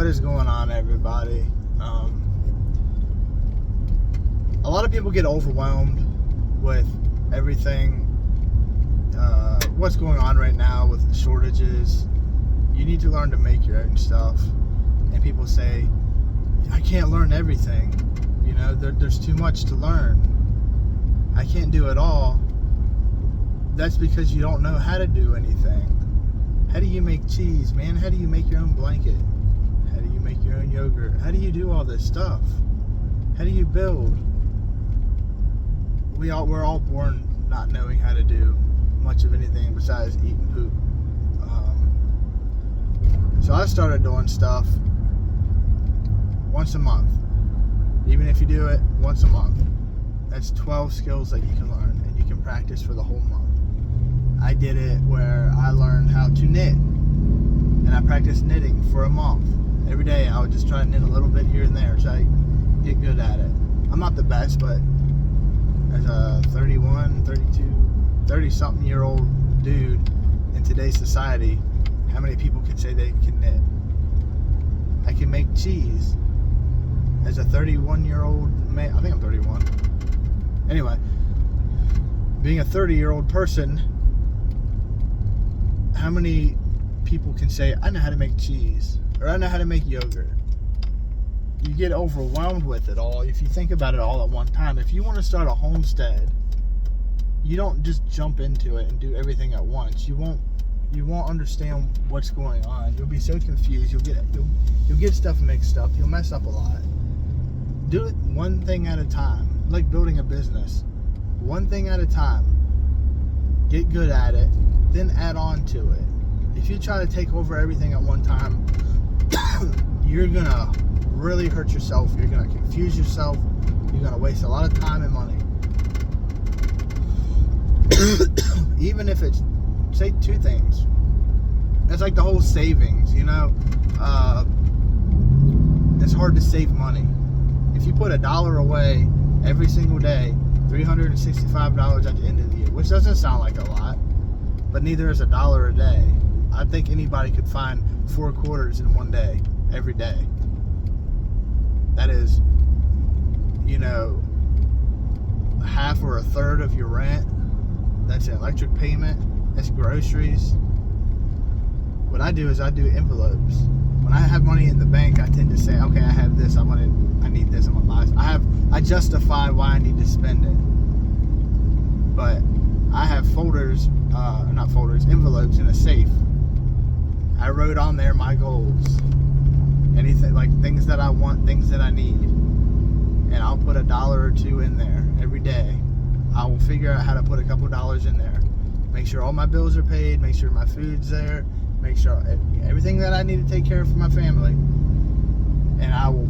What is going on, everybody? A lot of people get overwhelmed with everything, what's going on right now with the shortages. You need to learn to make your own stuff. And people say, I can't learn everything. You know, there's too much to learn. I can't do it all. That's because you don't know how to do anything. How do you make cheese, man? How do you make your own blanket? How do you make your own yogurt? How do you do all this stuff? How do you build? We're all born not knowing how to do much of anything besides eat and poop. So I started doing stuff once a month. Even if you do it once a month, that's 12 skills that you can learn and you can practice for the whole month. I did it where I learned how to knit, and I practiced knitting for a month. Every day I would just try to knit a little bit here and there, so I get good at it. I'm not the best, but as a 31, 32, 30-something year old dude in today's society, how many people can say they can knit? I can make cheese. As a 31-year-old man, I think I'm 31. Anyway, being a 30-year-old person, how many people can say, I know how to make cheese, or I know how to make yogurt? You get overwhelmed with it all if you think about it all at one time. If you want to start a homestead, you don't just jump into it and do everything at once. You won't understand what's going on. You'll be so confused. You'll get stuff mixed up. You'll mess up a lot. Do it one thing at a time, like building a business. One thing at a time. Get good at it, then add on to it. If you try to take over everything at one time, you're gonna really hurt yourself. You're gonna confuse yourself. You're gonna waste a lot of time and money. Even if it's, say, two things. It's like the whole savings, you know. It's hard to save money. If you put $1 away every single day, $365 at the end of the year, which doesn't sound like a lot, but neither is $1 a day. I think anybody could find 4 quarters in one day, every day. That is, you know, half or a third of your rent. That's an electric payment. That's groceries. What I do is I do envelopes. When I have money in the bank, I tend to say, okay, I have this, I need this, I'm gonna buy this. I justify why I need to spend it. But I have envelopes in a safe. I wrote on there my goals. Anything, like things that I want, things that I need. And I'll put $1 or $2 in there every day. I will figure out how to put a couple dollars in there. Make sure all my bills are paid, make sure my food's there, make sure everything that I need to take care of for my family. And I will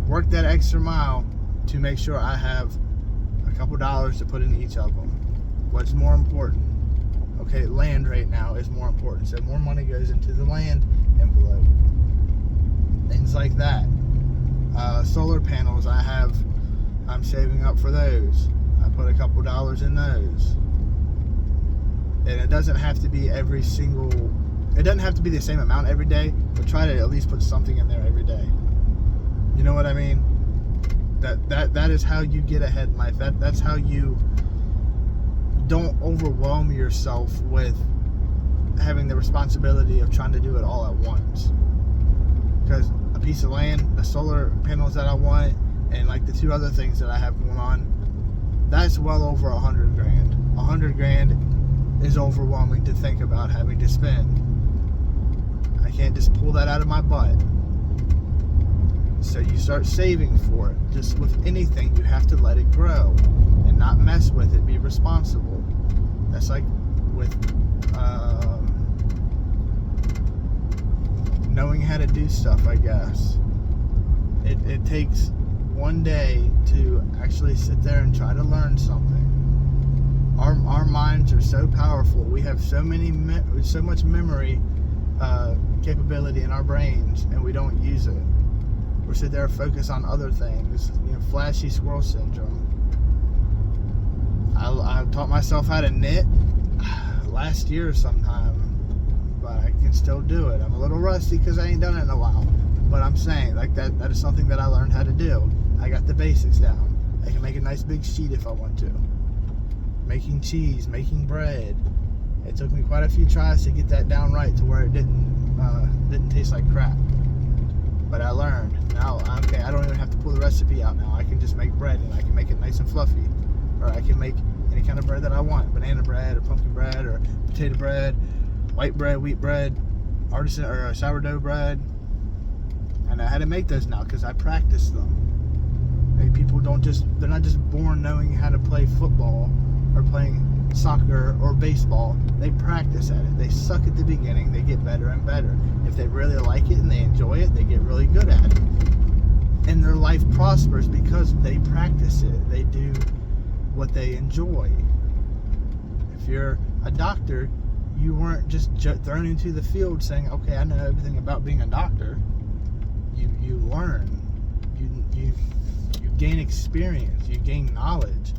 work that extra mile to make sure I have a couple dollars to put in each of them. What's more important? Okay, land right now is more important. So more money goes into the land envelope. Things like that. Solar panels, I'm saving up for those. I put a couple dollars in those. And it doesn't have to be it doesn't have to be the same amount every day, but try to at least put something in there every day. You know what I mean? That is how you get ahead in life. That's how you don't overwhelm yourself with having the responsibility of trying to do it all at once. Because a piece of land, the solar panels that I want, and like the 2 other things that I have going on, that's well over $100 grand. $100 grand is overwhelming to think about having to spend. I can't just pull that out of my butt. So you start saving for it. Just with anything, you have to let it grow and not mess with it. Be responsible. That's like with knowing how to do stuff, I guess. It takes one day to actually sit there and try to learn something. Our minds are so powerful. We have so much memory capability in our brains, and we don't use it. We're sitting there focused on other things. You know, flashy squirrel syndrome. I taught myself how to knit last year sometime, but I can still do it. I'm a little rusty because I ain't done it in a while. But I'm saying, like, that is something that I learned how to do. I got the basics down. I can make a nice big sheet if I want to. Making cheese, making bread. It took me quite a few tries to get that down right to where it didn't taste like crap. But I learned. Now, okay, I don't even have to pull the recipe out now. I can just make bread, and I can make it nice and fluffy. Or I can make any kind of bread that I want. Banana bread, or pumpkin bread, or potato bread, white bread, wheat bread, artisan or sourdough bread. I know how to make those now because I practice them. Like, people they're not just born knowing how to play football or playing soccer or baseball. They practice at it. They suck at the beginning, they get better and better. If they really like it and they enjoy it, they get really good at it. And their life prospers because they practice it. They do what they enjoy. If you're a doctor, you weren't just thrown into the field saying, okay, I know everything about being a doctor. You learn. You gain experience. You gain knowledge.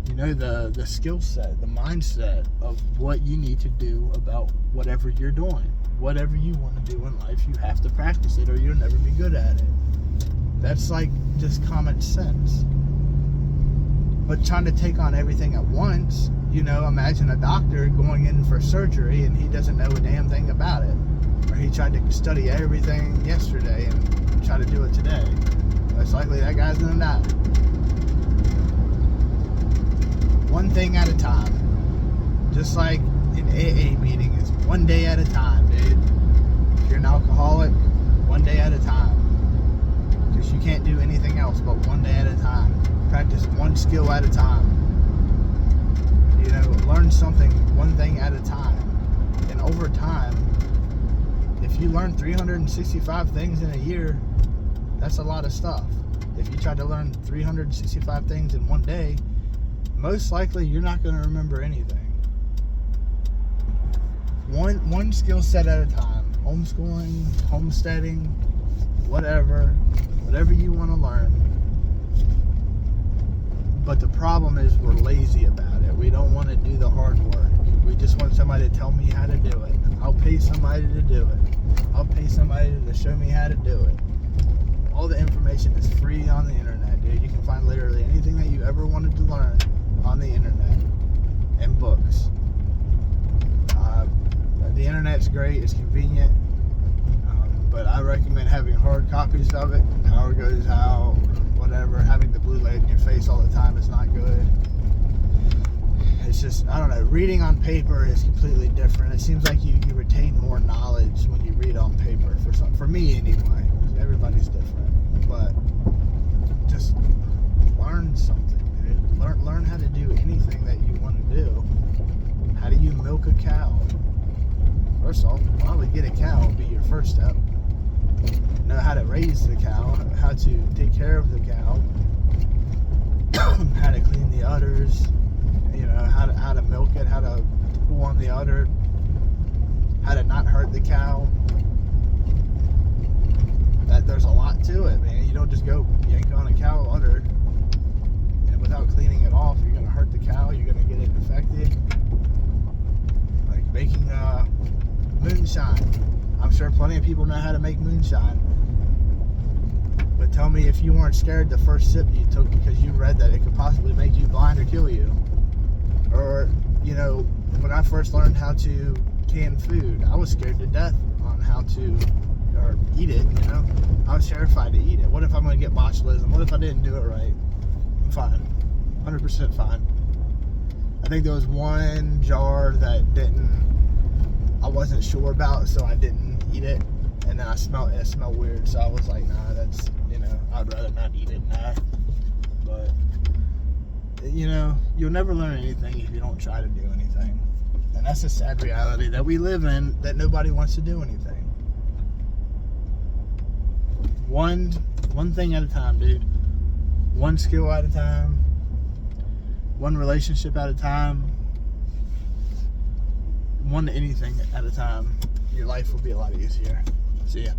You know the skill set, the mindset of what you need to do about whatever you're doing. Whatever you want to do in life, you have to practice it or you'll never be good at it. That's like just common sense. But trying to take on everything at once, imagine a doctor going in for surgery and he doesn't know a damn thing about it. Or he tried to study everything yesterday and try to do it today. Most likely that guy's gonna die. One thing at a time. Just like an AA meeting is one day at a time, dude. If you're an alcoholic, one day at a time. Because you can't do anything else but one day at a time. Practice one skill at a time. Learn something one thing at a time. And over time, if you learn 365 things in a year, that's a lot of stuff. If you try to learn 365 things in one day, most likely you're not going to remember anything. One skill set at a time. Homeschooling, homesteading, whatever you want to learn. But the problem is we're lazy about it. We don't want to do the hard work. We just want somebody to tell me how to do it. I'll pay somebody to do it. I'll pay somebody to show me how to do it. All the information is free on the internet, dude. You can find literally anything that you ever wanted to learn on the internet and books. The internet's great. It's convenient. But I recommend having hard copies of it. Power goes out, whatever. Having the blue light in your face all the time is not good. It's just, I don't know, reading on paper is completely different. It seems like you retain more knowledge when you read on paper, for me anyway. Everybody's different. But just learn something, dude. Learn how to do anything that you want to do. How do you milk a cow? First off, probably get a cow would be your first step. Know how to raise the cow, how to take care of the cow, how to clean the udders, how to milk it, how to pull on the udder, how to not hurt the cow. There's a lot to it, man. You don't just go yank on a cow udder and without cleaning it off, you're gonna hurt the cow, you're gonna get it infected. Like making moonshine. I'm sure plenty of people know how to make moonshine. But tell me if you weren't scared the first sip you took because you read that it could possibly make you blind or kill you. Or, when I first learned how to can food, I was scared to death on how to eat it, I was terrified to eat it. What if I'm going to get botulism? What if I didn't do it right? I'm fine. 100% fine. I think there was one jar that I wasn't sure about, so I didn't eat it. And then it smelled weird, so I was like, nah, that's, I'd rather not eat it, nah. But, you'll never learn anything if you don't try to do anything. And that's a sad reality that we live in, that nobody wants to do anything. One thing at a time, dude. One skill at a time. One relationship at a time. One anything at a time. Your life will be a lot easier. See ya.